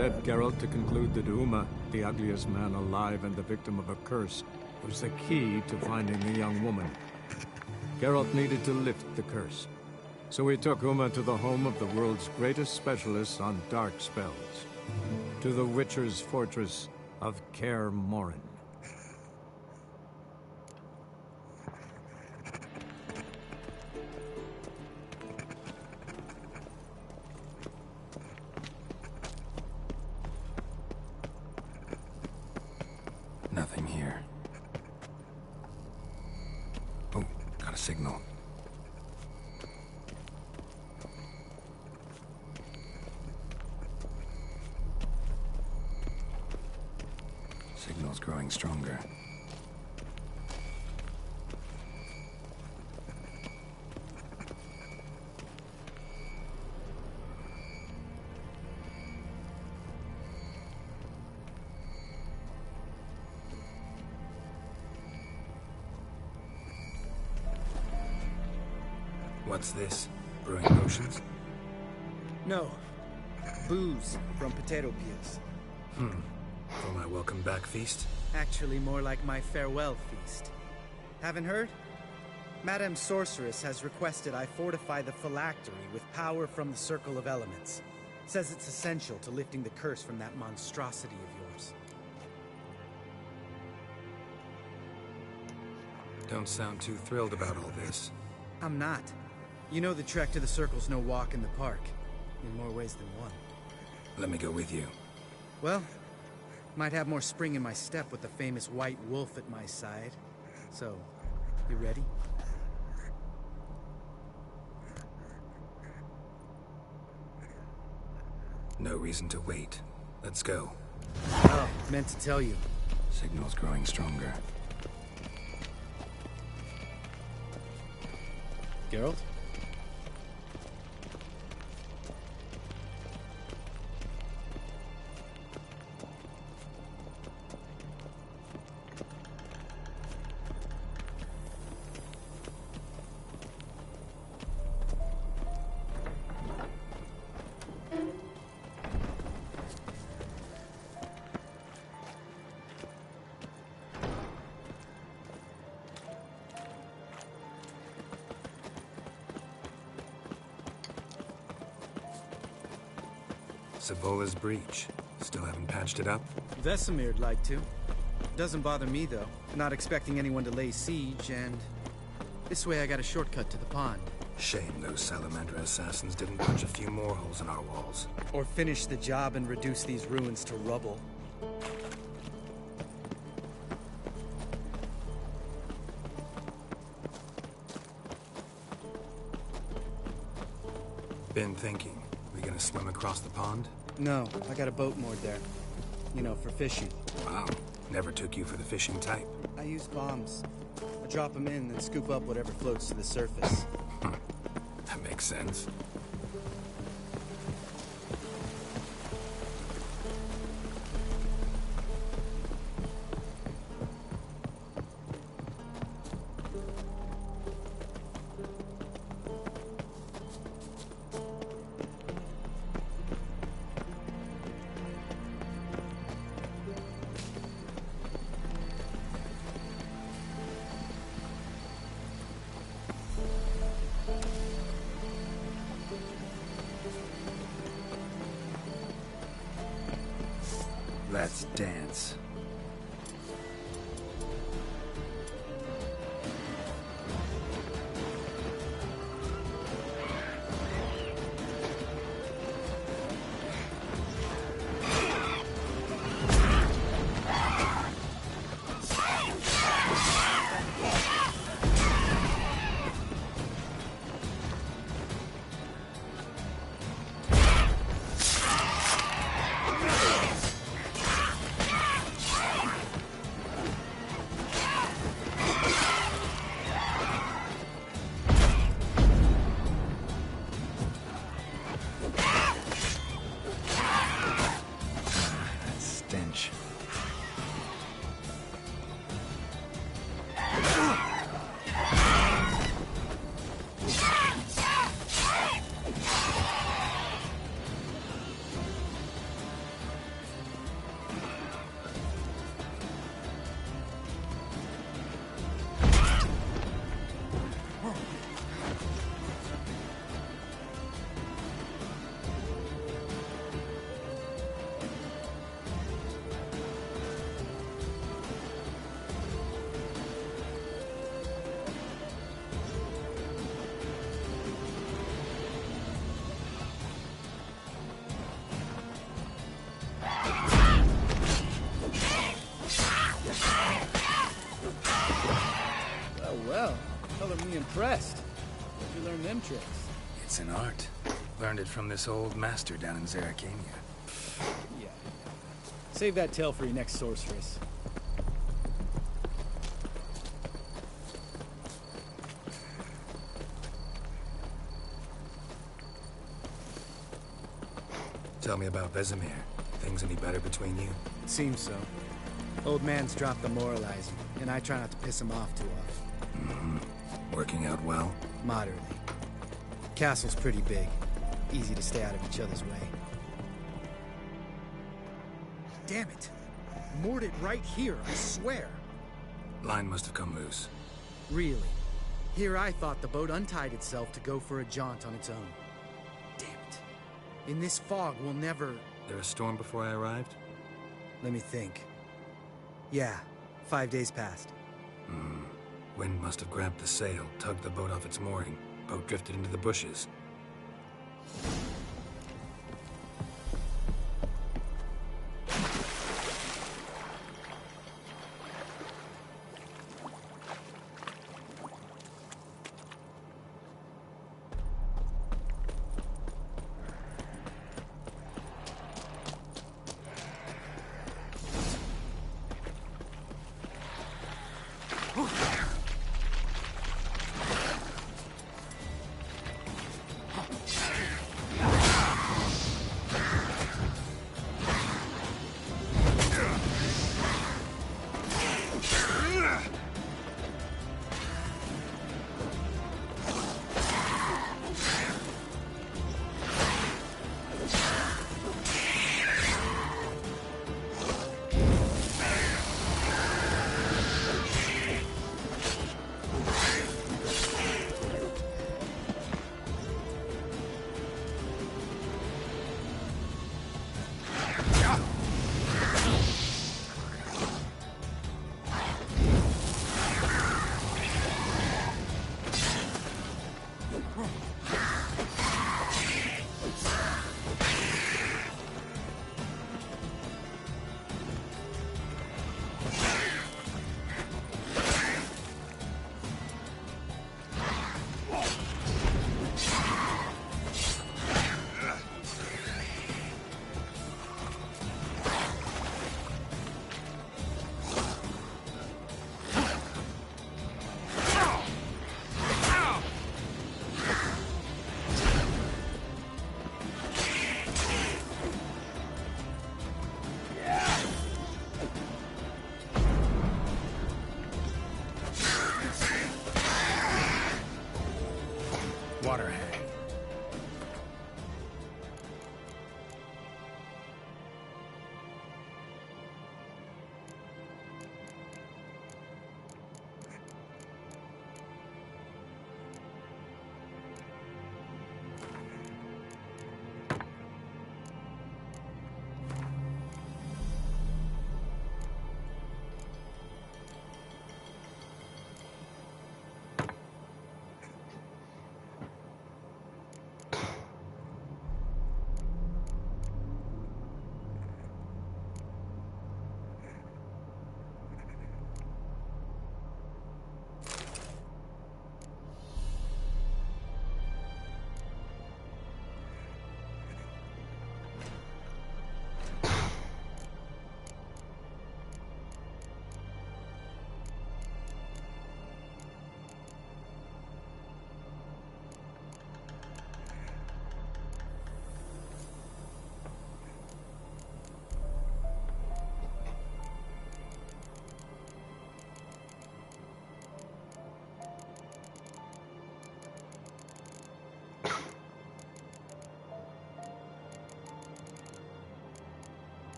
instead, Geralt, to conclude that Uma, the ugliest man alive and the victim of a curse, was the key to finding the young woman. Geralt needed to lift the curse. So we took Uma to the home of the world's greatest specialist on dark spells. To the Witcher's fortress of Kaer Morhen. Nothing here. Oh, got a signal. Signal's growing stronger. What's this? Brewing potions? No. Booze from potato peels. For my welcome back feast? Actually, more like my farewell feast. Haven't heard? Madame Sorceress has requested I fortify the phylactery with power from the Circle of Elements. Says it's essential to lifting the curse from that monstrosity of yours. Don't sound too thrilled about all this. I'm not. You know the trek to the Circle's no walk in the park. In more ways than one. Let me go with you. Well, might have more spring in my step with the famous White Wolf at my side. So, you ready? No reason to wait. Let's go. Oh, meant to tell you. Signal's growing stronger. Geralt? Savola's breach. Still haven't patched it up? Vesemir'd like to. Doesn't bother me, though. Not expecting anyone to lay siege, and this way I got a shortcut to the pond. Shame those Salamander assassins didn't punch a few more holes in our walls. Or finish the job and reduce these ruins to rubble. Been thinking. We gonna swim across the pond? No, I got a boat moored there. You know, for fishing. Wow. Never took you for the fishing type. I use bombs. I drop them in, then scoop up whatever floats to the surface. That makes sense. Let's dance. certainly impressed. Where'd you learn them tricks? It's an art. Learned it from this old master down in Zerrikania. Yeah. Save that tale for your next sorceress. Tell me about Vesemir. Things any better between you? It seems so. Old man's dropped the moralizing, and I try not to piss him off too often. Working out well? Moderately. Castle's pretty big. Easy to stay out of each other's way. Damn it! Moored it right here, I swear! Line must have come loose. Really? Here I thought the boat untied itself to go for a jaunt on its own. Damn it. In this fog, we'll never... There a storm before I arrived? Let me think. Yeah, 5 days passed. Wind must have grabbed the sail, tugged the boat off its mooring. Boat drifted into the bushes.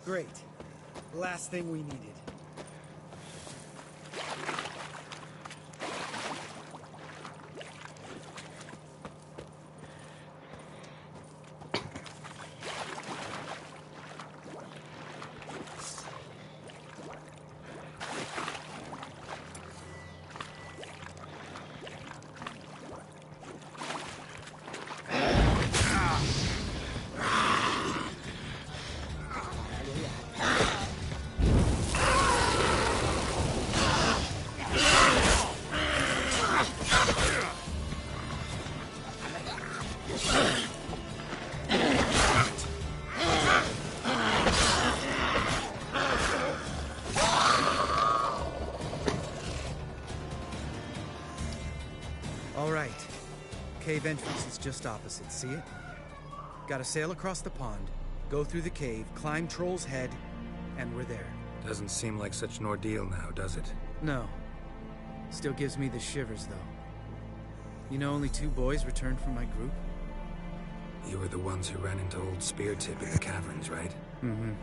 Great. Last thing we needed. All right. Cave entrance is just opposite, see it? Gotta sail across the pond, go through the cave, climb Troll's Head, and we're there. Doesn't seem like such an ordeal now, does it? No. Still gives me the shivers, though. You know only 2 boys returned from my group? You were the ones who ran into old Spear Tip in the caverns, right? Mm-hmm.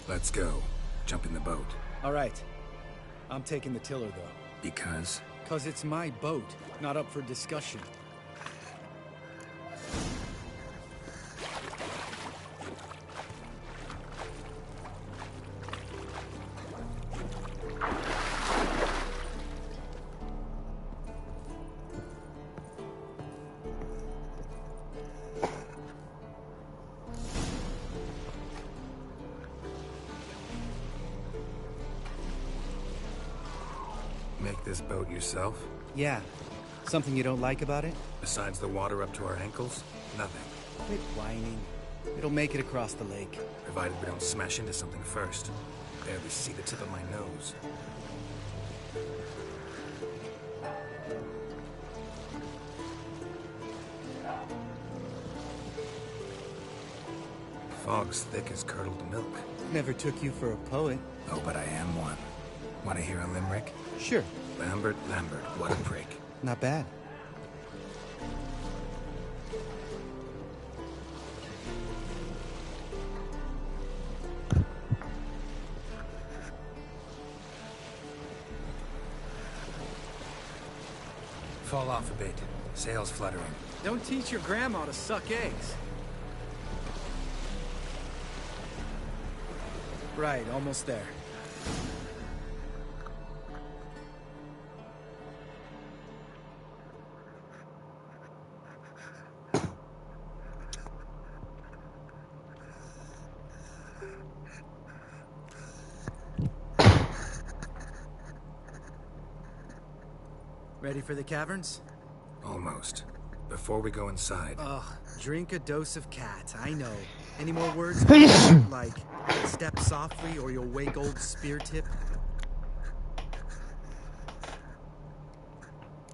Let's go. Jump in the boat. All right. I'm taking the tiller, though. Because? 'Cause it's my boat, not up for discussion. Make this boat yourself? Yeah. Something you don't like about it? Besides the water up to our ankles? Nothing. Quit whining. It'll make it across the lake. Provided we don't smash into something first. Barely see the tip of my nose. Fog's thick as curdled milk. Never took you for a poet. Oh, but I am one. Want to hear a limerick? Sure. Lambert, Lambert, what a prick. Not bad. Fall off a bit. Sails fluttering. Don't teach your grandma to suck eggs. Right, almost there. Ready for the caverns? Almost. Before we go inside. Ugh, drink a dose of cat, I know. Any more words? Like, step softly or you'll wake old Spear Tip?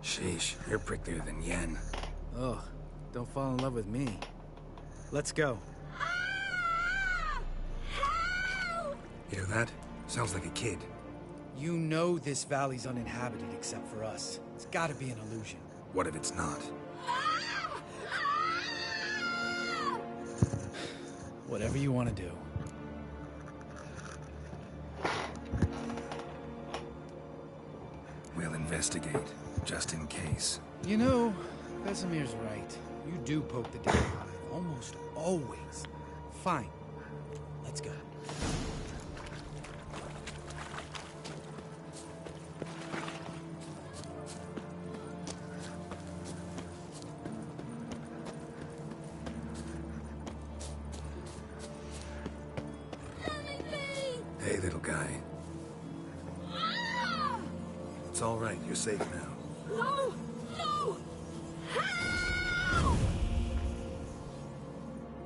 Sheesh, you're pricklier than Yen. Ugh, don't fall in love with me. Let's go. Hear that? Sounds like a kid. You know this valley's uninhabited except for us. It's gotta be an illusion. What if it's not? Whatever you want to do. We'll investigate, just in case. You know, Vesemir's right. You do poke the dead alive, almost always. Fine. Let's go. Hey, little guy. It's all right. You're safe now. No! No!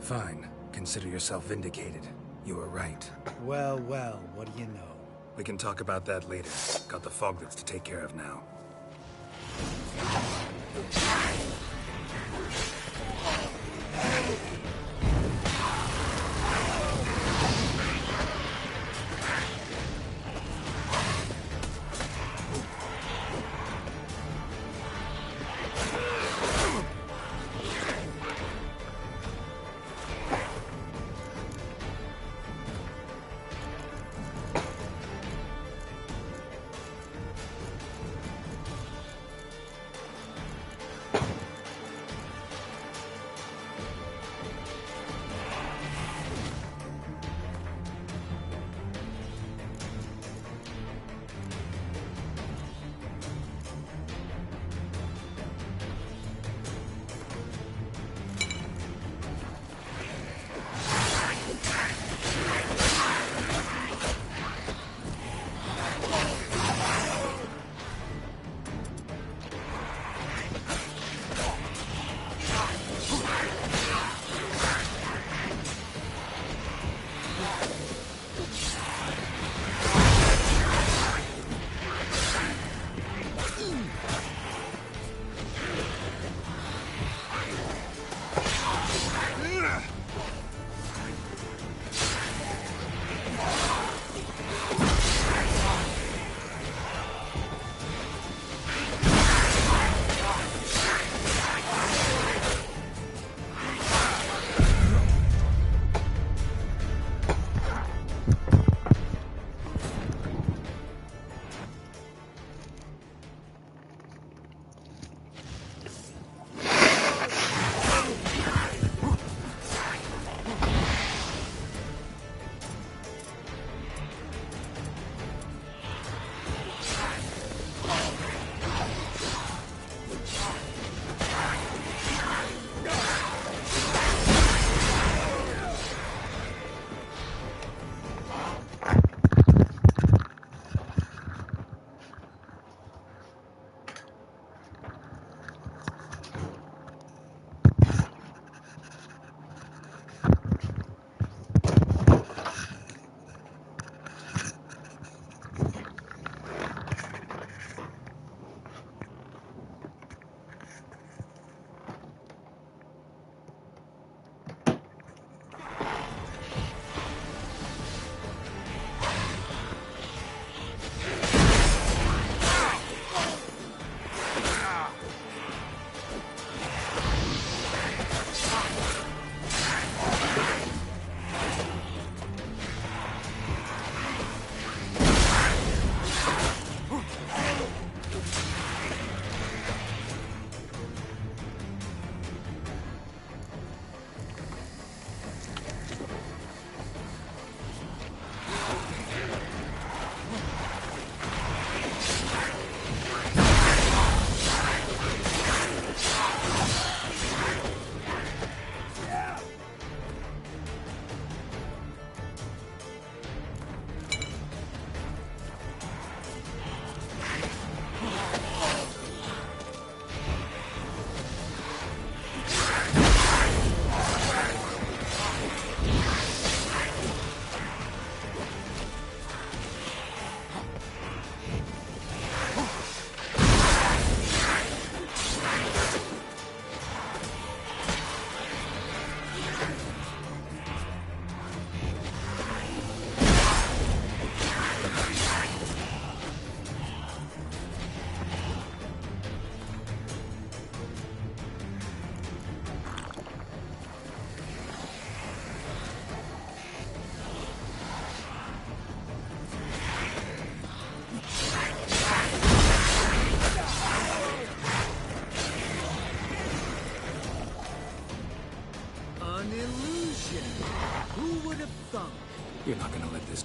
Fine. Consider yourself vindicated. You were right. Well, well, what do you know? We can talk about that later. Got the foglets to take care of now.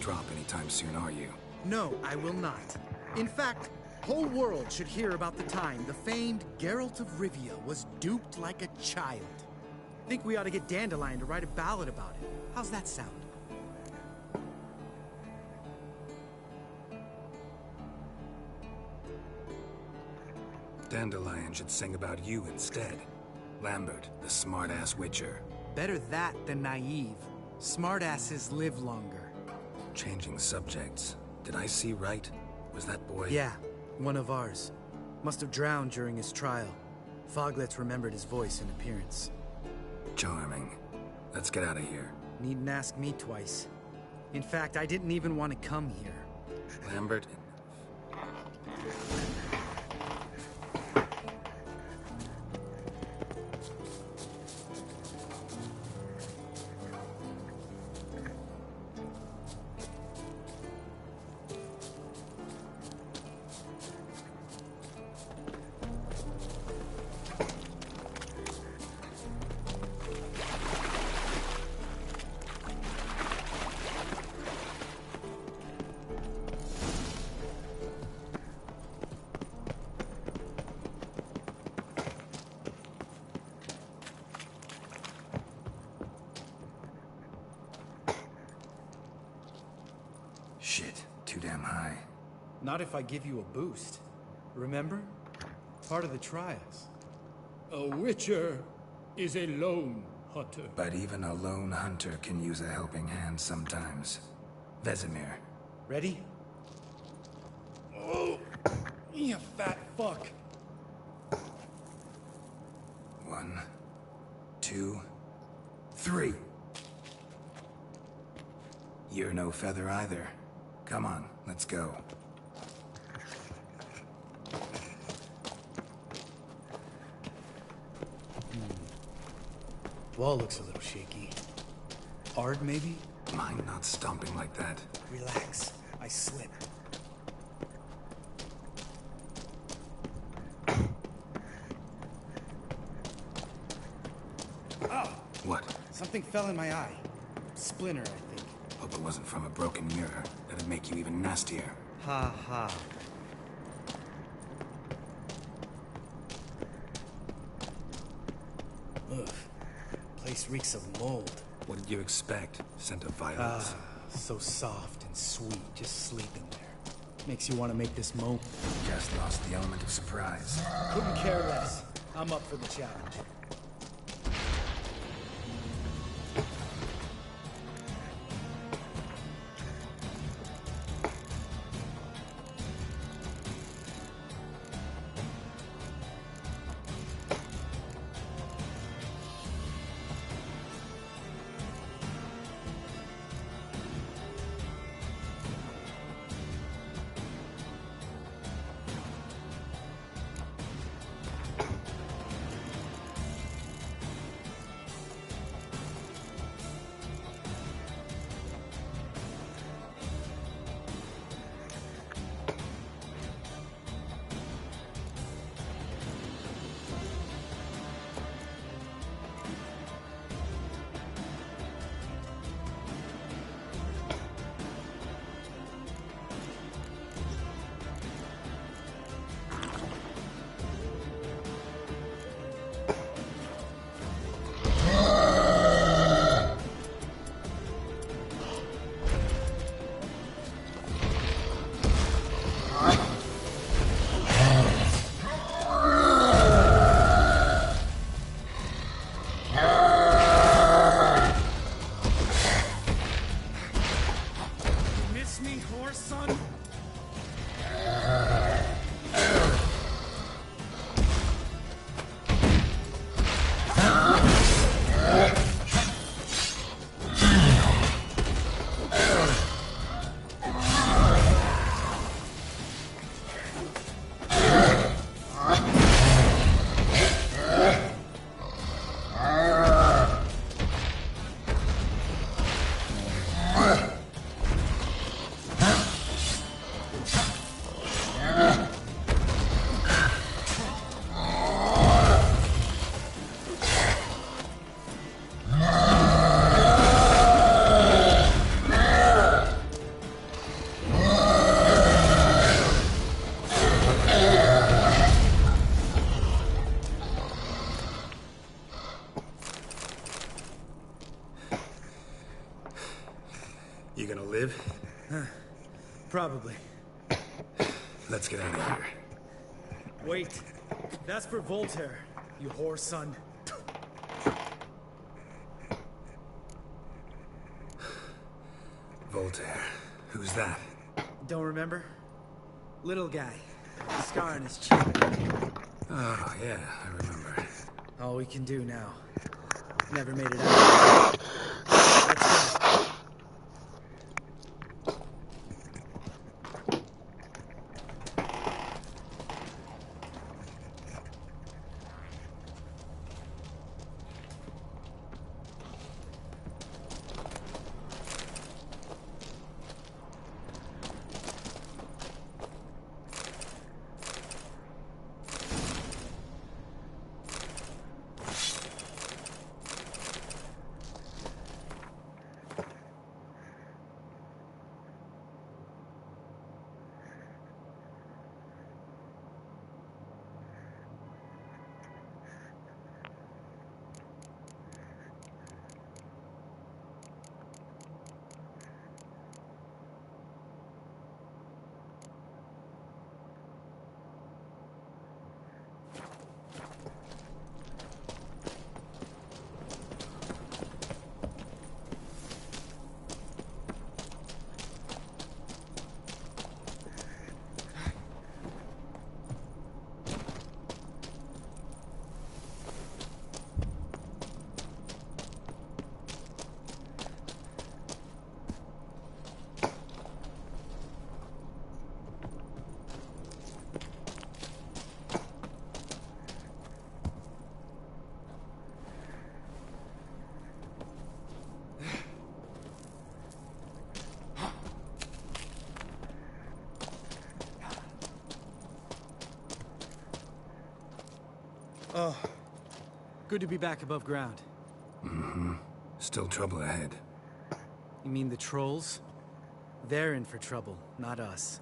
drop anytime soon, are you? No, I will not. In fact, whole world should hear about the time the famed Geralt of Rivia was duped like a child. Think we ought to get Dandelion to write a ballad about it. How's that sound? Dandelion should sing about you instead. Lambert, the smart-ass witcher. Better that than naive. Smartasses live longer. Changing subjects. Did I see right? Was that boy... Yeah, one of ours. Must have drowned during his trial. Foglets remembered his voice and appearance. Charming. Let's get out of here. Needn't ask me twice. In fact, I didn't even want to come here. Lambert... Shit, too damn high. Not if I give you a boost. Remember? Part of the trials. A witcher is a lone hunter. But even a lone hunter can use a helping hand sometimes. Vesemir. Ready? Oh, you fat fuck. 1, 2, 3. You're no feather either. Come on, let's go. Wall looks a little shaky. Ard, maybe? Mind not stomping like that. Relax. I slip. Oh! What? Something fell in my eye. Splinter, I think. Hope it wasn't from a broken mirror. That'd make you even nastier. Ha ha. Ugh. Place reeks of mold. What did you expect? Scent of violets? So soft and sweet, just sleeping there. Makes you want to make this moan. Just lost the element of surprise. Couldn't care less. I'm up for the challenge. Probably. Let's get out of here. Wait. That's for Voltaire, you whore son. Voltaire. Who's that? Don't remember? Little guy. Scar on his cheek. Oh, yeah, I remember. All we can do now. Never made it out. Let's go. Oh, good to be back above ground. Mm-hmm. Still trouble ahead. You mean the trolls? They're in for trouble, not us.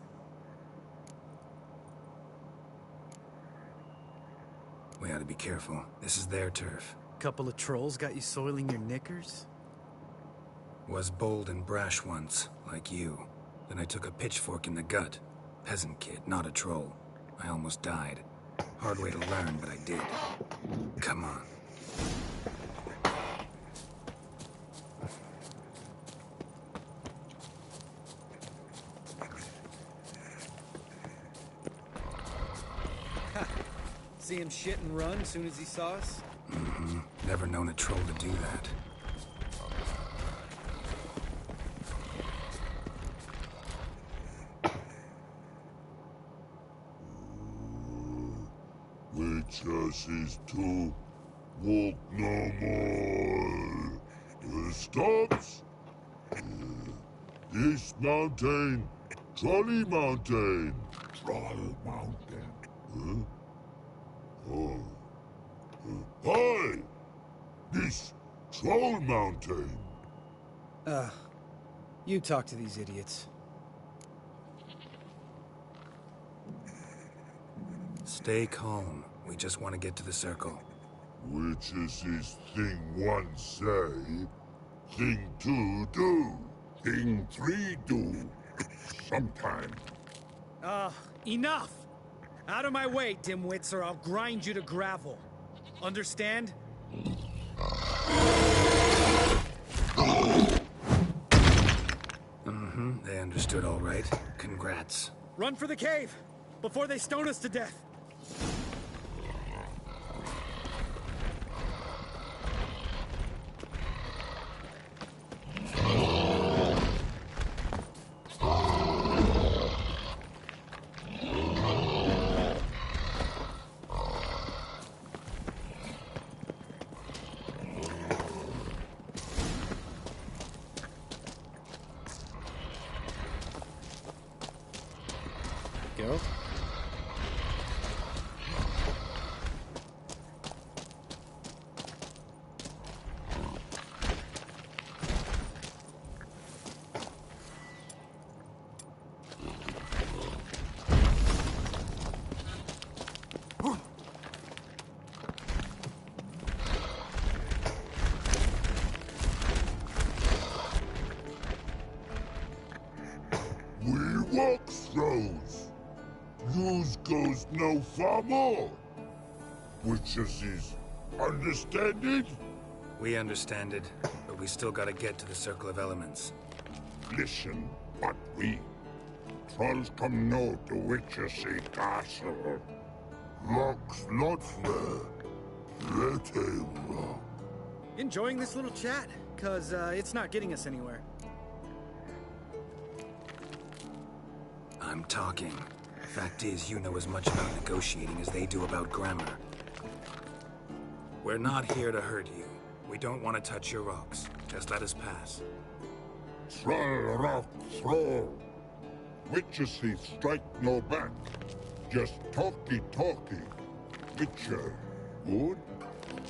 We ought to be careful. This is their turf. Couple of trolls got you soiling your knickers? Was bold and brash once, like you. Then I took a pitchfork in the gut. Peasant kid, not a troll. I almost died. Hard way to learn, but I did. Come on. See him shit and run soon as he saw us? Mm-hmm. Never known a troll to do that. Witches is to walk no more. Stops. This mountain, Trolley Mountain. Troll Mountain. Huh? Oh. Hi! This Troll Mountain. You talk to these idiots. Stay calm. We just want to get to the circle. Which is this thing one say, thing two do, thing three do, sometime. Enough! Out of my way, dimwits, or I'll grind you to gravel. Understand? Mm-hmm. They understood all right. Congrats. Run for the cave! Before they stone us to death! Geralt? knows no far more. Witches is understand it? We understand it, but we still gotta get to the Circle of Elements. Listen, but we. Trolls come no to Witches castle. Rocks not fair. Let him rock. Enjoying this little chat? Cause it's not getting us anywhere. I'm talking. Fact is, you know as much about negotiating as they do about grammar. We're not here to hurt you. We don't want to touch your rocks. Just let us pass. Troll rock troll. Witches he strike no back. Just talky. Witcher. Good?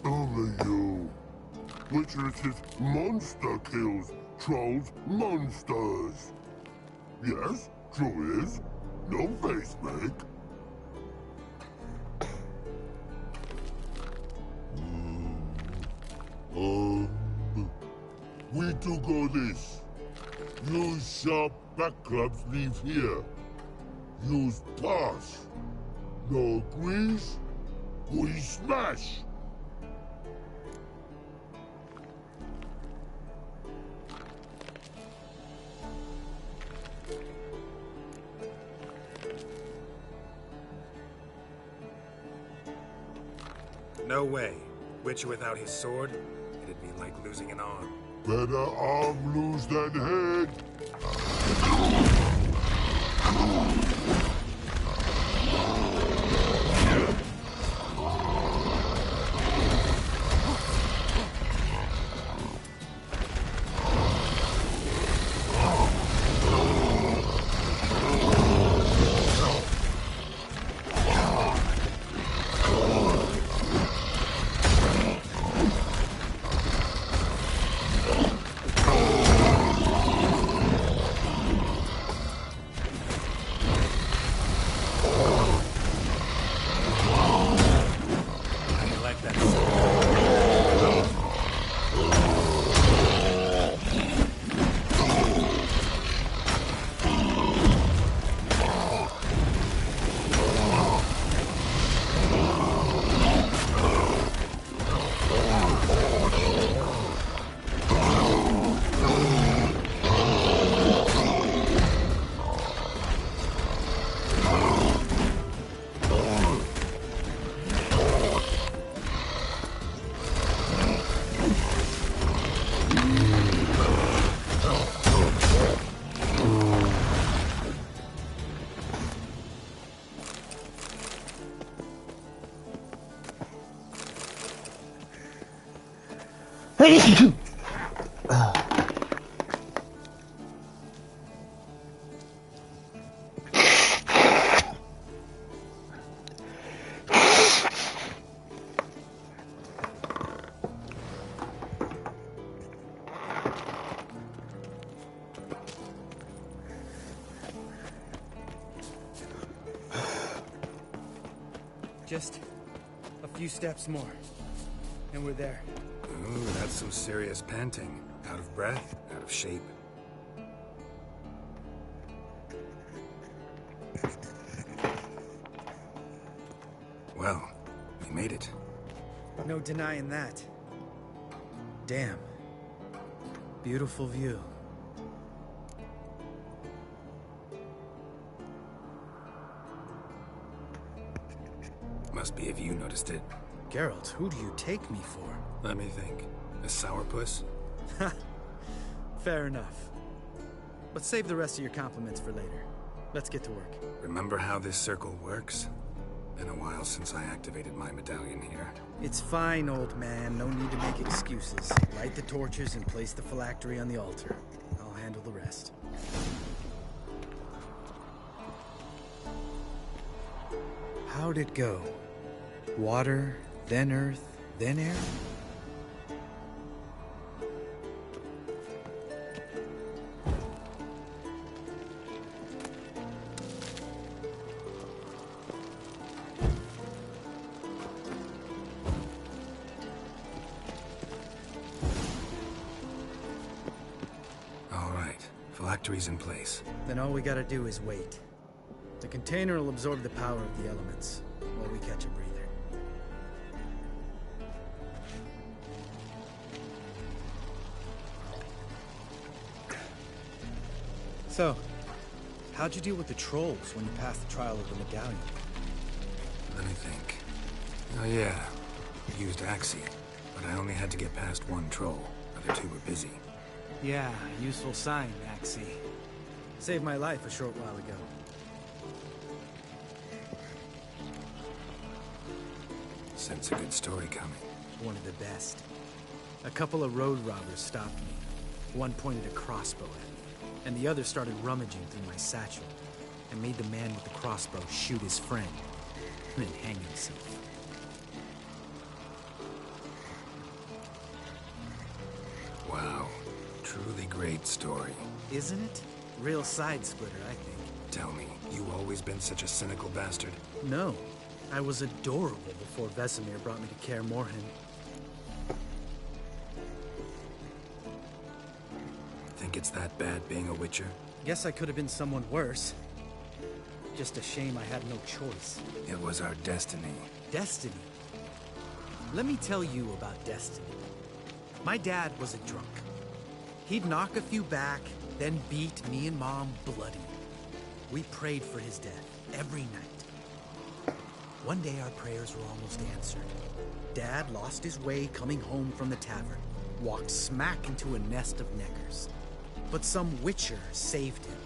Only you. Witches is monster kills. Trolls monsters. Yes, true is. No face make. We do go this. Use sharp backups leave here. Use pass. No agrees? We smash. No way. Witcher without his sword? It'd be like losing an arm. Better arm lose than head. Just a few steps more, and we're there. Ooh, that's some serious panting. Out of breath, out of shape. Well, we made it. No denying that. Damn. Beautiful view. Must be if you noticed it. Geralt, who do you take me for? Let me think. A sourpuss? Fair enough. But save the rest of your compliments for later. Let's get to work. Remember how this circle works? Been a while since I activated my medallion here. It's fine, old man. No need to make excuses. Light the torches and place the phylactery on the altar. I'll handle the rest. How'd it go? Water, then earth, then air? All right, phylactery's in place. Then all we gotta do is wait. The container will absorb the power of the elements while we catch a breather. So, how'd you deal with the trolls when you passed the trial of the medallion? Let me think. Oh yeah, I used Axie, but I only had to get past one troll. Other two were busy. Yeah, useful sign, Axie. Saved my life a short while ago. Sense a good story coming. One of the best. A couple of road robbers stopped me. One pointed a crossbow at me, and the other started rummaging through my satchel, and made the man with the crossbow shoot his friend, and then hang himself. Wow. Truly great story. Isn't it? Real side splitter, I think. Tell me, you always been such a cynical bastard? No. I was adorable before Vesemir brought me to Kaer Morhen. Think it's that bad being a Witcher? Guess I could have been someone worse. Just a shame I had no choice. It was our destiny. Destiny? Let me tell you about destiny. My dad was a drunk. He'd knock a few back, then beat me and Mom bloody. We prayed for his death every night. One day our prayers were almost answered. Dad lost his way coming home from the tavern, walked smack into a nest of neckers. But some Witcher saved him.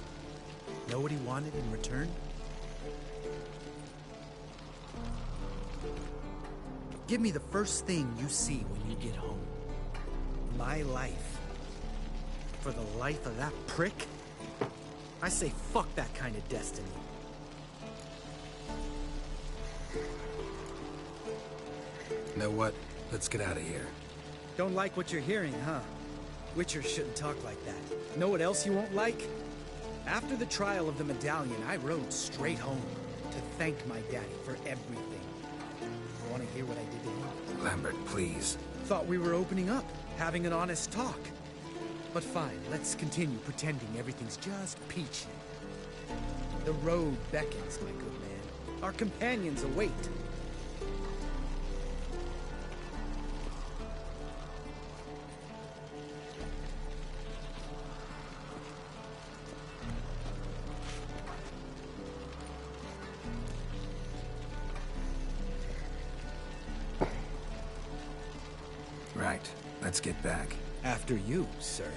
Know what he wanted in return? Give me the first thing you see when you get home. My life. For the life of that prick? I say fuck that kind of destiny. Know what? Let's get out of here. Don't like what you're hearing, huh? Witchers shouldn't talk like that. Know what else you won't like? After the trial of the medallion, I rode straight home to thank my daddy for everything. Want to hear what I did to him? Lambert, please. Thought we were opening up, having an honest talk. But fine, let's continue pretending everything's just peachy. The road beckons, my good man. Our companions await. Right. Let's get back. After you, sir.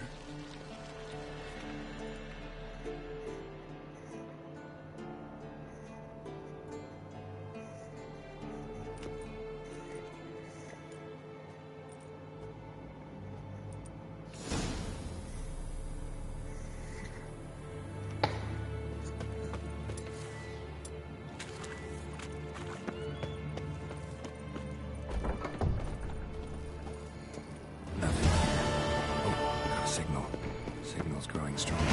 Signal's growing stronger.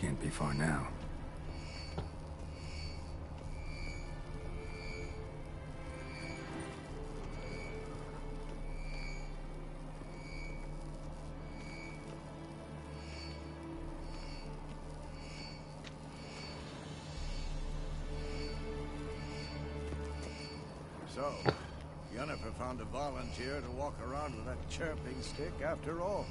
Can't be far now. So, Yennefer found a volunteer to walk around with that chirping stick after all.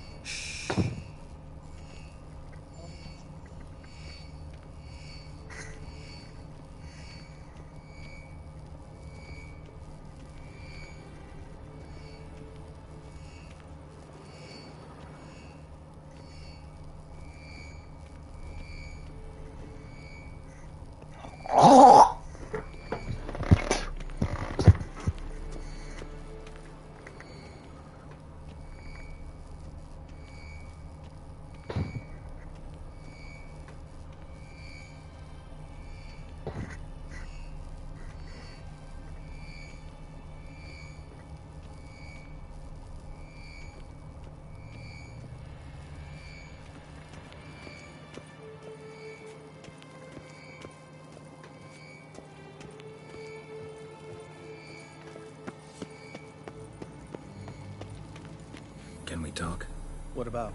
Can we talk? What about?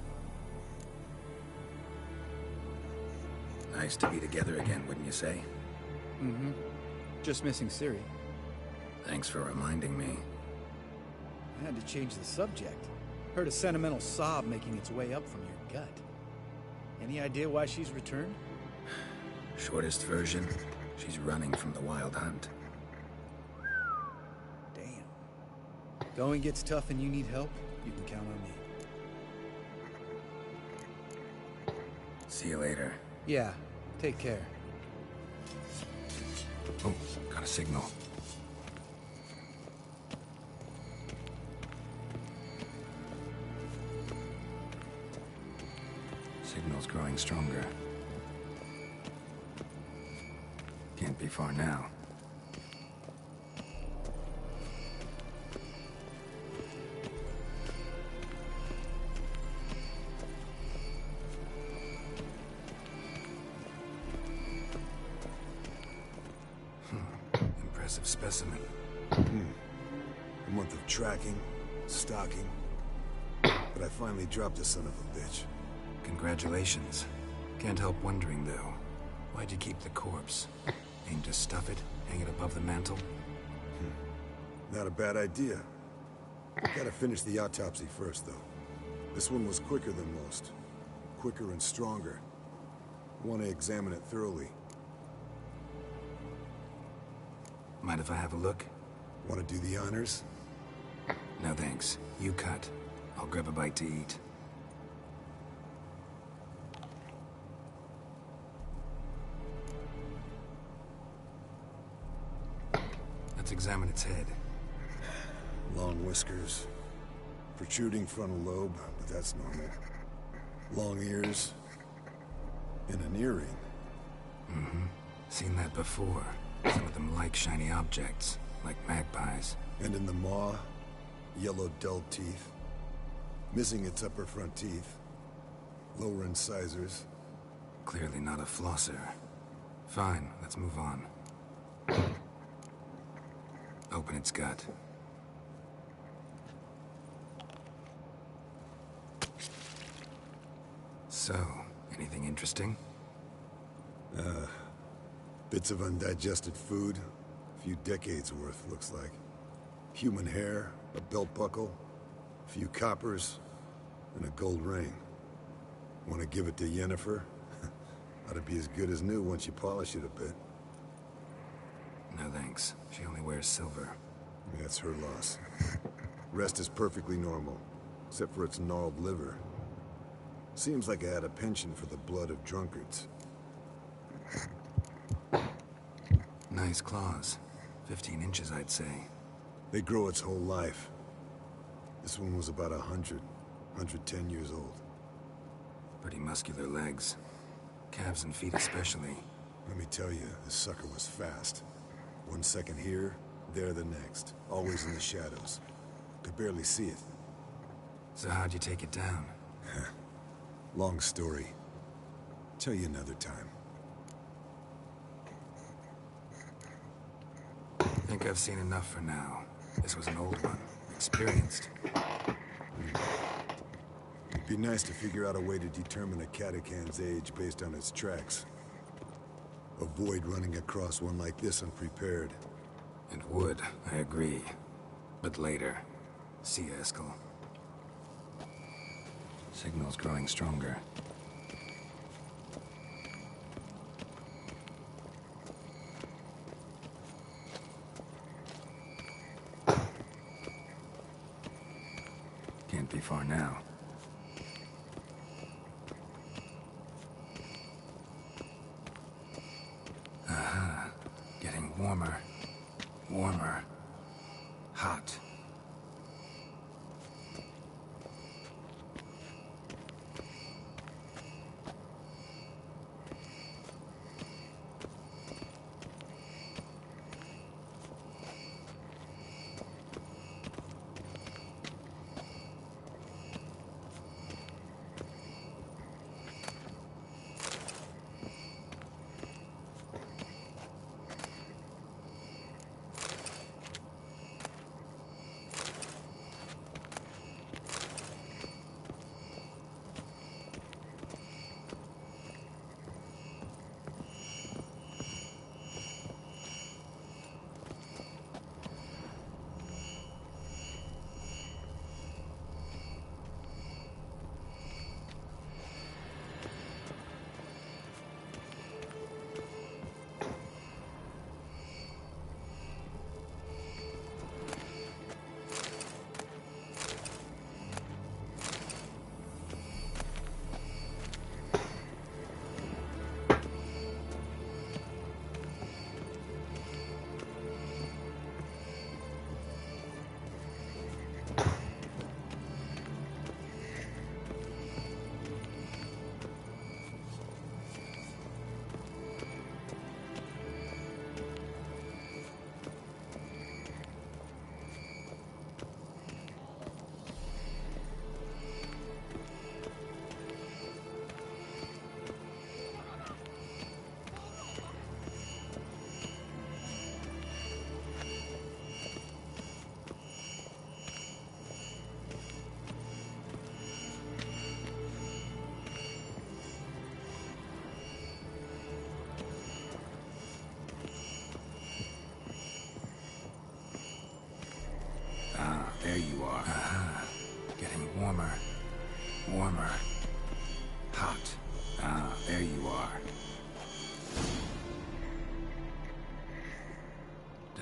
Nice to be together again, wouldn't you say? Mm-hmm. Just missing Siri. Thanks for reminding me. I had to change the subject. Heard a sentimental sob making its way up from your gut. Any idea why she's returned? Shortest version, she's running from the wild hunt. Damn. Going gets tough and you need help, you can count on me. See you later. Yeah, take care. Oh, got a signal. Signal's growing stronger. Can't be far now. Impressive specimen. A month of tracking, stalking, but I finally dropped the son of a bitch. Congratulations. Can't help wondering, though. Why'd you keep the corpse? Aim to stuff it? Hang it above the mantle? Not a bad idea. Gotta finish the autopsy first, though. This one was quicker than most. Quicker and stronger. Want to examine it thoroughly. Mind if I have a look? Want to do the honors? No thanks. You cut. I'll grab a bite to eat. Let's examine its head. Long whiskers. Protruding frontal lobe, but that's normal. Long ears. And an earring. Mm-hmm. Seen that before. Some of them like shiny objects, like magpies. And in the maw, yellow dull teeth. Missing its upper front teeth. Lower incisors. Clearly not a flosser. Fine, let's move on. Open its gut. So, anything interesting? Bits of undigested food. A few decades worth, looks like. Human hair, a belt buckle, a few coppers, and a gold ring. Want to give it to Yennefer? Ought to be as good as new once you polish it a bit. No thanks. She only wears silver. That's her loss. Rest is perfectly normal, except for its gnarled liver. Seems like I had a penchant for the blood of drunkards. Nice claws. 15 inches, I'd say. They grow its whole life. This one was about 110 years old. Pretty muscular legs. Calves and feet especially. Let me tell you, this sucker was fast. 1 second here, there the next. Always in the shadows. Could barely see it. So how'd you take it down? Long story. Tell you another time. Think I've seen enough for now. This was an old one. Experienced. It'd be nice to figure out a way to determine a catacan's age based on its tracks. Avoid running across one like this unprepared. It would, I agree. But later. See you, Eskel. Signal's growing stronger. Can't be far now. Aha. Getting warmer. Warmer. Hot.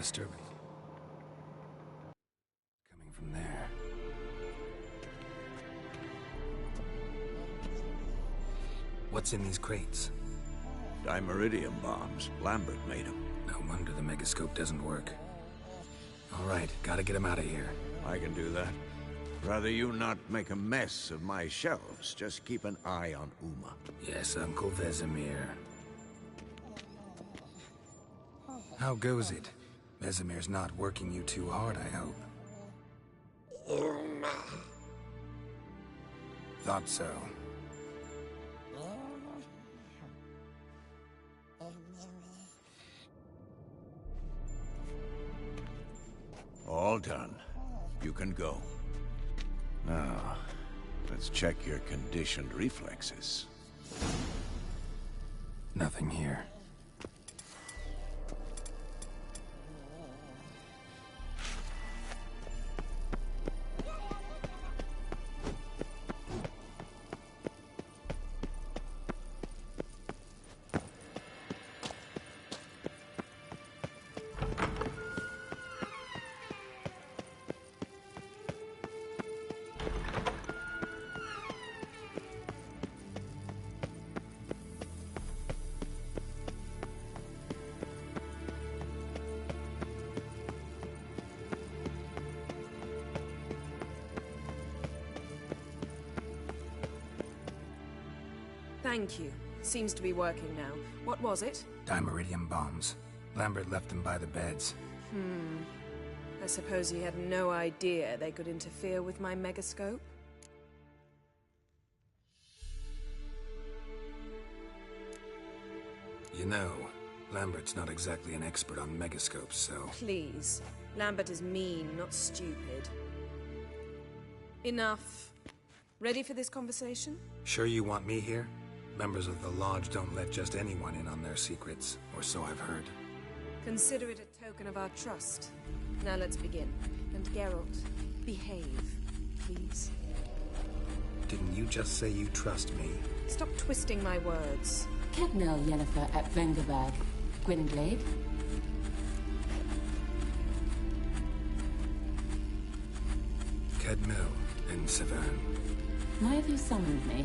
disturbing. Coming from there. What's in these crates? Dimeridium bombs. Lambert made them. No wonder the megascope doesn't work. All right, gotta get him out of here. I can do that. Rather you not make a mess of my shelves. Just keep an eye on Uma. Yes, Uncle Vesemir. How goes it? Vesemir's not working you too hard, I hope. Uma. Thought so. All done. You can go. Now, let's check your conditioned reflexes. Nothing here. Thank you. Seems to be working now. What was it? Dimeridium bombs. Lambert left them by the beds. I suppose he had no idea they could interfere with my megascope? You know, Lambert's not exactly an expert on megascopes, so... Please. Lambert is mean, not stupid. Enough. Ready for this conversation? Sure you want me here? Members of the Lodge don't let just anyone in on their secrets, or so I've heard. Consider it a token of our trust. Now let's begin. And Geralt, behave, please. Didn't you just say you trust me? Stop twisting my words. Kednel Yennefer at Vengerberg. Gwynblade? Kedmil in Severn. Why have you summoned me?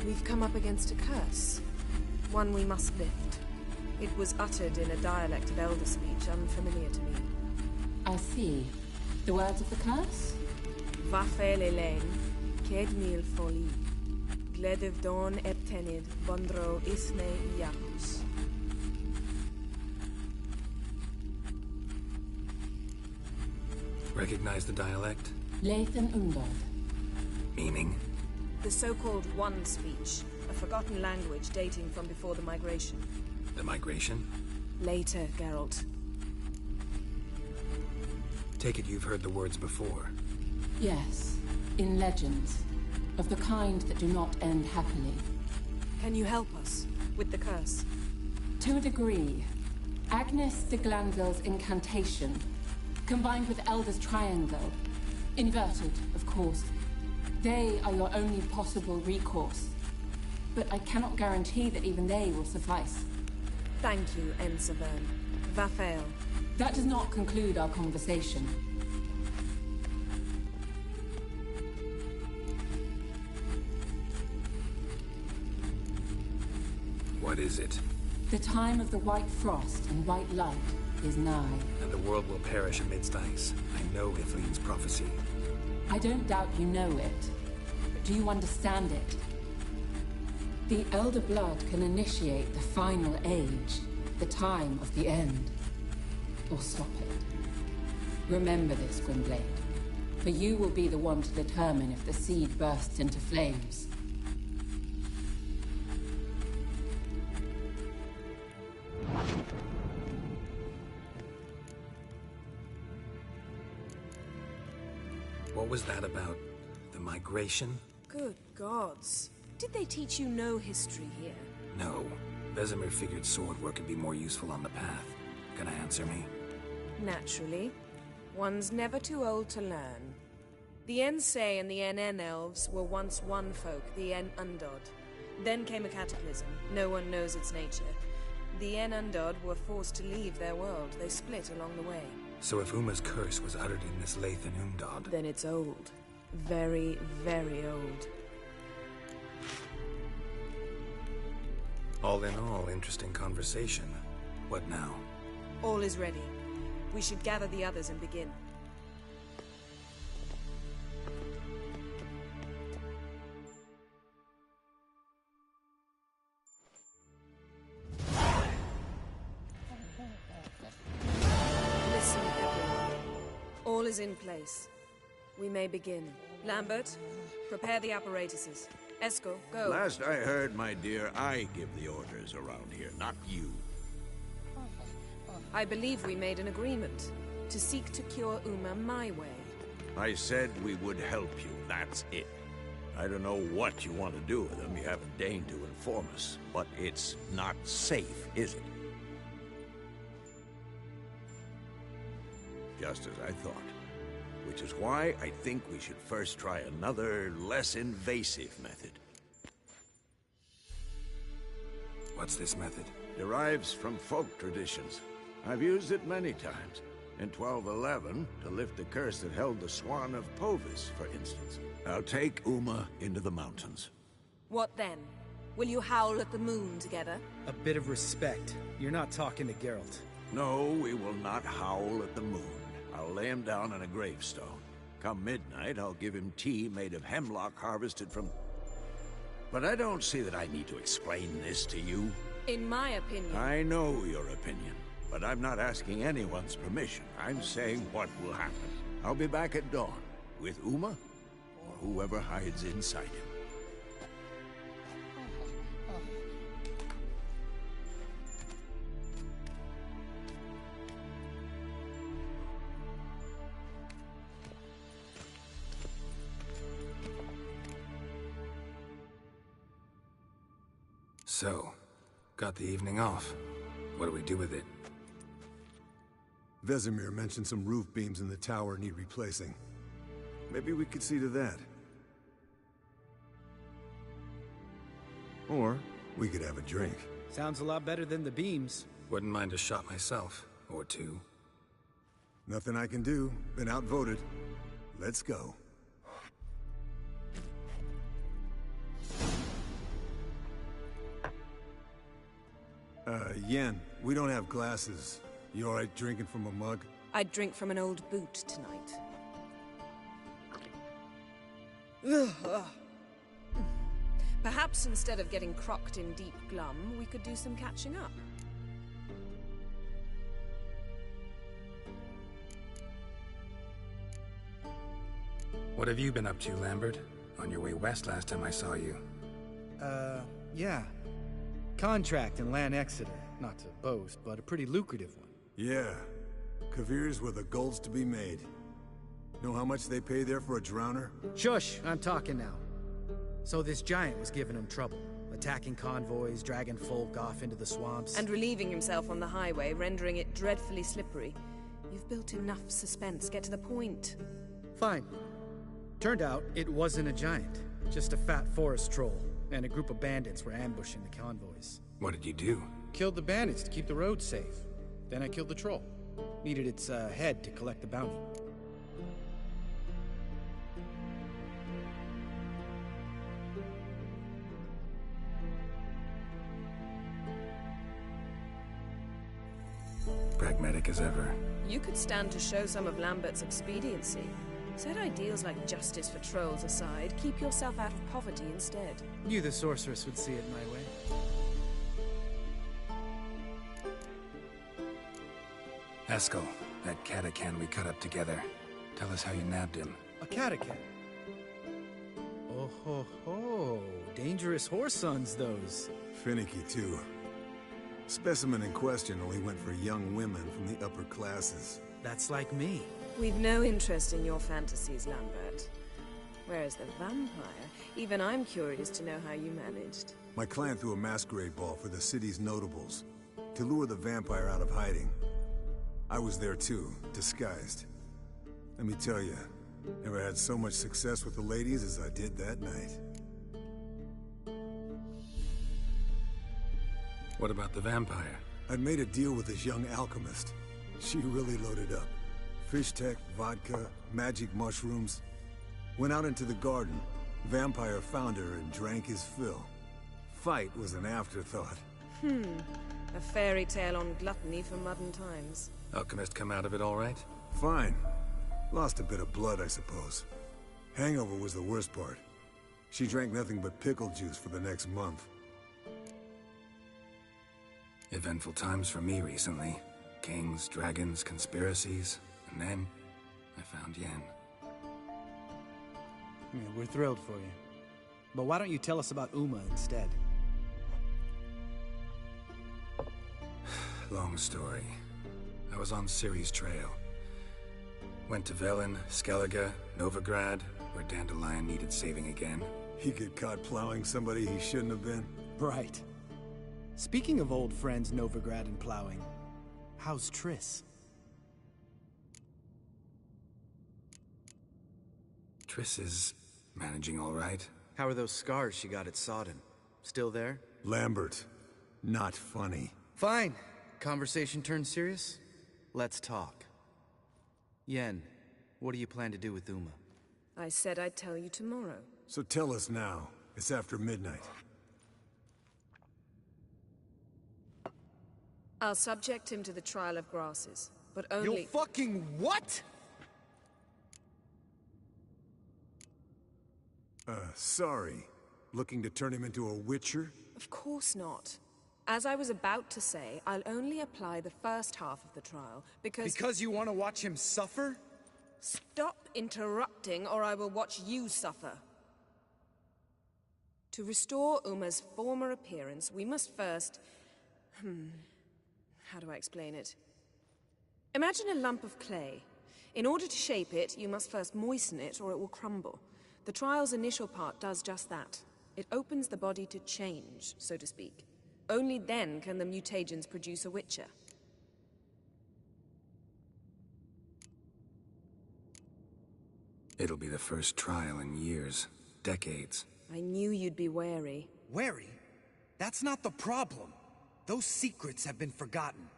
We've come up against a curse. One we must lift. It was uttered in a dialect of Elder speech unfamiliar to me. I see. The words of the curse? Vafael Elaine, Kedmil Foli, Gledev Don Eptenid, Bondro Isne Iacus. Recognize the dialect? Lathan Undod. Meaning? The so-called One speech, a forgotten language dating from before the migration. The migration? Later, Geralt. Take it you've heard the words before. Yes, in legends. Of the kind that do not end happily. Can you help us with the curse? To a degree. Agnes de Glanville's incantation, combined with Elder's triangle. Inverted, of course. They are your only possible recourse. But I cannot guarantee that even they will suffice. Thank you, Severn. Vafael. That does not conclude our conversation. What is it? The time of the white frost and white light is nigh. And the world will perish amidst ice. I know Ithleen's prophecy. I don't doubt you know it. But do you understand it? The Elder Blood can initiate the final age, the time of the end. Or stop it. Remember this, Gwynblade. For you will be the one to determine if the seed bursts into flames. What was that about? The migration? Good gods. Did they teach you no history here? No. Vesemir figured sword work would be more useful on the path. Gonna answer me? Naturally. One's never too old to learn. The Ensei and the NN elves were once one folk, the En Undod. Then came a cataclysm. No one knows its nature. The Enundod were forced to leave their world. They split along the way. So if Uma's curse was uttered in this Lathan Undod... Then it's old. Very, very old. All in all, interesting conversation. What now? All is ready. We should gather the others and begin. Listen, everyone. All is in place. We may begin. Lambert, prepare the apparatuses. Esco, go. Last I heard, my dear, I give the orders around here, not you. I believe we made an agreement to seek to cure Uma my way. I said we would help you, that's it. I don't know what you want to do with them, you haven't deigned to inform us. But it's not safe, is it? Just as I thought. Which is why I think we should first try another, less invasive method. What's this method? Derives from folk traditions. I've used it many times. In 1211, to lift the curse that held the Swan of Povis, for instance. I'll take Uma into the mountains. What then? Will you howl at the moon together? A bit of respect. You're not talking to Geralt. No, we will not howl at the moon. I'll lay him down on a gravestone. Come midnight, I'll give him tea made of hemlock harvested from... But I don't see that I need to explain this to you. In my opinion... I know your opinion, but I'm not asking anyone's permission. I'm saying what will happen. I'll be back at dawn, with Uma, or whoever hides inside him. So, got the evening off. What do we do with it? Vesemir mentioned some roof beams in the tower need replacing. Maybe we could see to that. Or we could have a drink. Sounds a lot better than the beams. Wouldn't mind a shot myself, or two. Nothing I can do. Been outvoted. Let's go. Yen, we don't have glasses. You alright drinking from a mug? I'd drink from an old boot tonight. Perhaps instead of getting crocked in deep glum, we could do some catching up. What have you been up to, Lambert? On your way west last time I saw you. Yeah. Contract in Lan Exeter. Not to boast, but a pretty lucrative one. Yeah. Kavir's where the gold's to be made. Know how much they pay there for a drowner? Shush! I'm talking now. So this giant was giving him trouble. Attacking convoys, dragging folk off into the swamps. And relieving himself on the highway, rendering it dreadfully slippery. You've built enough suspense. Get to the point. Fine. Turned out, it wasn't a giant. Just a fat forest troll. And a group of bandits were ambushing the convoys. What did you do? Killed the bandits to keep the road safe. Then I killed the troll. Needed its head to collect the bounty. Pragmatic as ever. You could stand to show some of Lambert's expediency. Set ideals like justice for trolls aside, keep yourself out of poverty instead. Knew the sorceress would see it my way. Eskel, that catacan we cut up together. Tell us how you nabbed him. A catacan? Oh ho ho. Dangerous horse sons, those. Finicky, too. Specimen in question only went for young women from the upper classes. That's like me. We've no interest in your fantasies, Lambert. Whereas the vampire, even I'm curious to know how you managed. My clan threw a masquerade ball for the city's notables, to lure the vampire out of hiding. I was there too, disguised. Let me tell you, never had so much success with the ladies as I did that night. What about the vampire? I'd made a deal with this young alchemist. She really loaded up. Fish tech, vodka, magic mushrooms. Went out into the garden. Vampire found her and drank his fill. Fight was an afterthought. A fairy tale on gluttony for modern times. Alchemist come out of it all right? Fine. Lost a bit of blood, I suppose. Hangover was the worst part. She drank nothing but pickle juice for the next month. Eventful times for me recently. Kings, dragons, conspiracies, and then I found Yen. Yeah, we're thrilled for you. But why don't you tell us about Uma instead? Long story. I was on Ciri's trail. Went to Velen, Skellige, Novigrad, where Dandelion needed saving again. He get caught plowing somebody he shouldn't have been. Right. Speaking of old friends Novigrad and plowing, how's Triss? Triss is managing all right. How are those scars she got at Sodden? Still there? Lambert. Not funny. Fine. Conversation turned serious? Let's talk. Yen, what do you plan to do with Uma? I said I'd tell you tomorrow. So tell us now. It's after midnight. I'll subject him to the trial of grasses, but only— You fucking what?! Sorry. Looking to turn him into a witcher? Of course not. As I was about to say, I'll only apply the first half of the trial, because— Because you want to watch him suffer? Stop interrupting, or I will watch you suffer. To restore Uma's former appearance, we must first— how do I explain it? Imagine a lump of clay. In order to shape it, you must first moisten it, or it will crumble. The trial's initial part does just that. It opens the body to change, so to speak. Only then can the mutagens produce a witcher. It'll be the first trial in years. Decades. I knew you'd be wary. Wary? That's not the problem. Those secrets have been forgotten,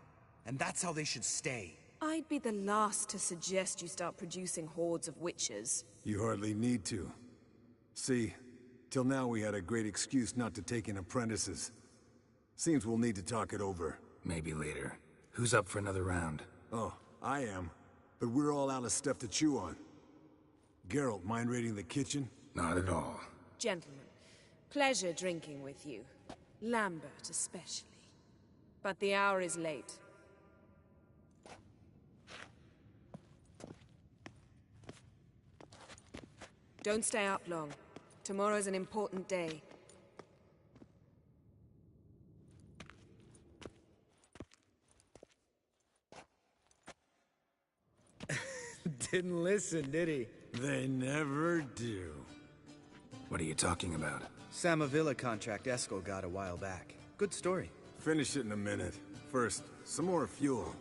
and that's how they should stay. I'd be the last to suggest you start producing hordes of witches. You hardly need to. See, till now we had a great excuse not to take in apprentices. Seems we'll need to talk it over. Maybe later. Who's up for another round? Oh, I am. But we're all out of stuff to chew on. Geralt, mind raiding the kitchen? Not at all. Gentlemen, pleasure drinking with you. Lambert especially. But the hour is late. Don't stay up long. Tomorrow's an important day. Didn't listen, did he? They never do. What are you talking about? Samavilla contract Eskel got a while back. Good story. Finish it in a minute. First, some more fuel.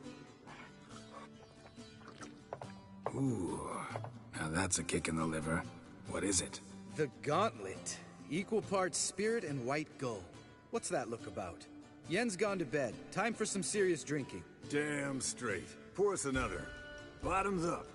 Ooh, now that's a kick in the liver. What is it? The Gauntlet. Equal parts spirit and white gull. What's that look about? Yen's gone to bed. Time for some serious drinking. Damn straight. Pour us another. Bottoms up.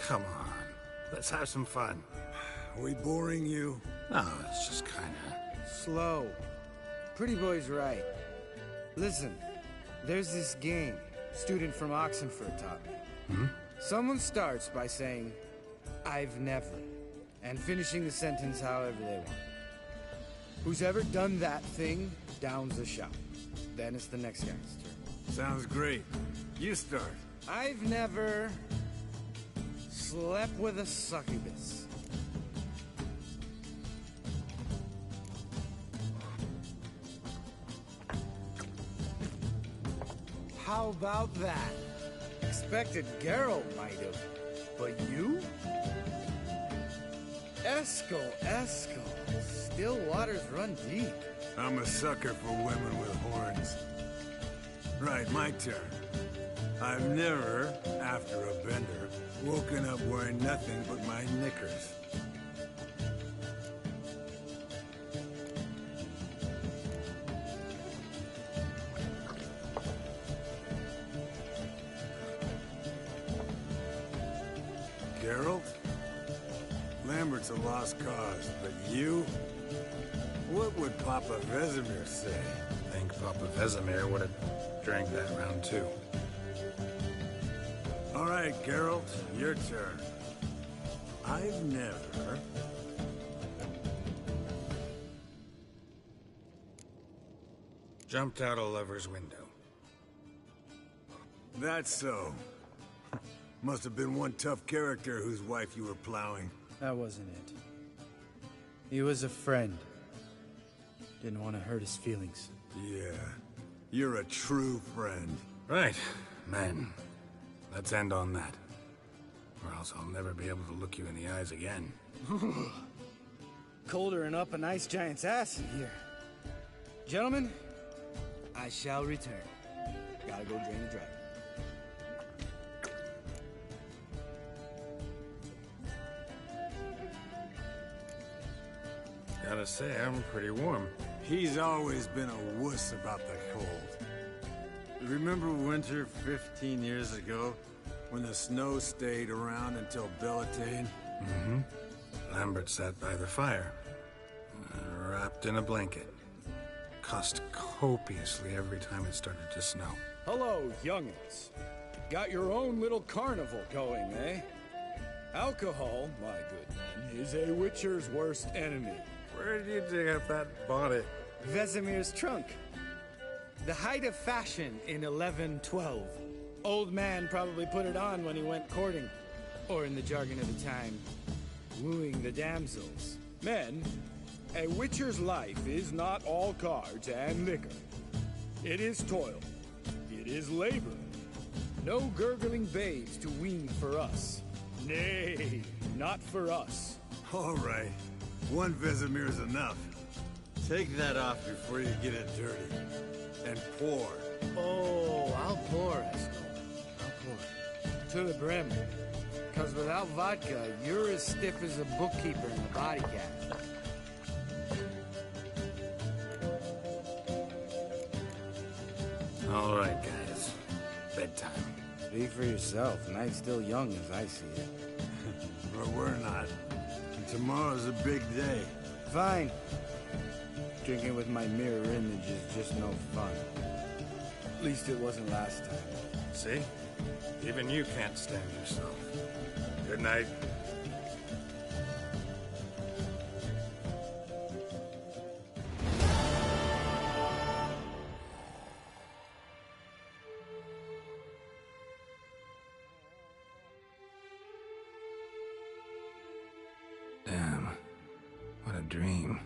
Come on. Let's have some fun. Are we boring you? Oh, it's just kinda... Slow. Pretty boy's right. Listen, there's this game. Student from Oxenford taught me. Someone starts by saying, "I've never," and finishing the sentence however they want. Who's ever done that thing downs a shot. Then it's the next guy's turn. Sounds great. You start. I've never slept with a succubus. how about that? Expected Geralt might have, but you? Eskel. Still waters run deep. I'm a sucker for women with horns. Right, my turn. I've never, after a bender, woken up wearing nothing but my knickers. Geralt? Lambert's a lost cause, but you? What would Papa Vesemir say? I think Papa Vesemir would have drank that round too. All right, Geralt, your turn. I've never... Jumped out a lover's window. That's so. Must have been one tough character whose wife you were plowing. That wasn't it. He was a friend. Didn't want to hurt his feelings. Yeah, you're a true friend. Right, man. Let's end on that. Or else I'll never be able to look you in the eyes again. Colder and up an ice giant's ass in here. Gentlemen, I shall return. Gotta go drain the dragon. Gotta say, I'm pretty warm. He's always been a wuss about the cold. Remember winter 15 years ago, when the snow stayed around until Bellatane? Mm-hmm. Lambert sat by the fire, wrapped in a blanket. Cussed copiously every time it started to snow. Hello, youngins. Got your own little carnival going, eh? Alcohol, my good men, is a witcher's worst enemy. Where did you dig up that bonnet? Vesemir's trunk. The height of fashion in 1112. Old man probably put it on when he went courting. Or in the jargon of the time, wooing the damsels. Men, a witcher's life is not all cards and liquor. It is toil. It is labor. No gurgling babes to wean for us. Nay, not for us. All right, one Vesemir's enough. Take that off before you get it dirty. And pour. Oh, I'll pour, Eskel. I'll pour. To the brim. Because without vodka, you're as stiff as a bookkeeper in a body cap. All right, guys. Bedtime. Speak for yourself. Night's still young as I see it. But we're not. And tomorrow's a big day. Fine. Drinking with my mirror image is just no fun. At least it wasn't last time. See? Even you can't stand yourself. Good night. Damn. What a dream.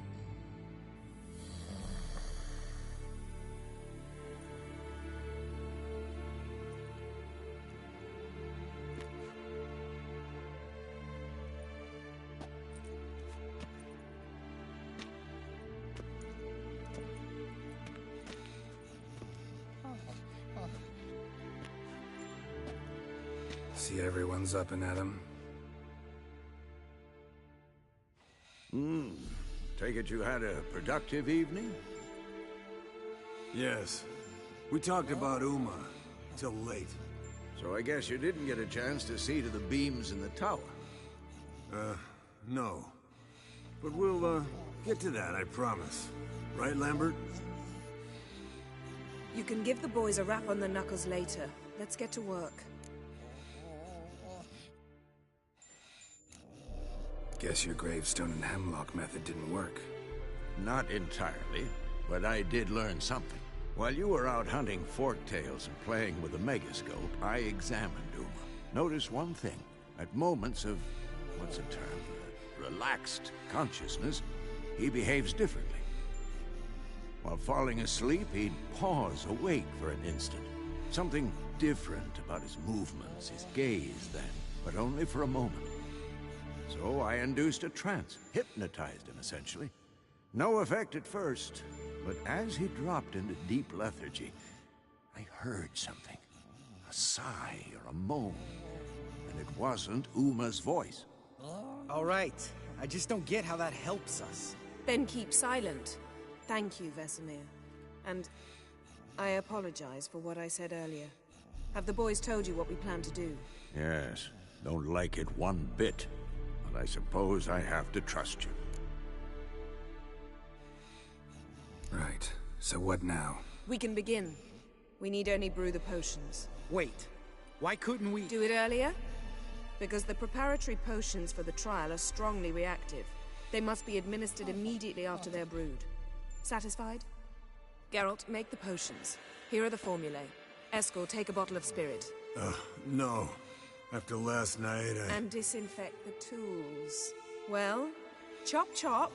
See everyone's up and at 'em. Take it you had a productive evening? Yes. We talked about Uma till late. So I guess you didn't get a chance to see to the beams in the tower. No. But we'll, get to that, I promise. Right, Lambert? You can give the boys a rap on the knuckles later. Let's get to work. Guess your gravestone and hemlock method didn't work. Not entirely, but I did learn something. While you were out hunting forktails and playing with a megascope, I examined Uma. Notice one thing. At moments of, what's the term, relaxed consciousness, he behaves differently. While falling asleep, he'd pause awake for an instant, Something different about his movements, his gaze then, but only for a moment. So I induced a trance, hypnotized him essentially. No effect at first, but as he dropped into deep lethargy, I heard something. A sigh or a moan. And it wasn't Uma's voice. All right. I just don't get how that helps us. Then keep silent. Thank you, Vesemir. And I apologize for what I said earlier. Have the boys told you what we plan to do? Yes, don't like it one bit. But I suppose I have to trust you. Right. So what now? We can begin. We need only brew the potions. Wait. Why couldn't we... Do it earlier? Because the preparatory potions for the trial are strongly reactive. They must be administered immediately after they're brewed. Satisfied? Geralt, make the potions. Here are the formulae. Eskel, take a bottle of spirit. No. After last night, And disinfect the tools. Well, chop chop.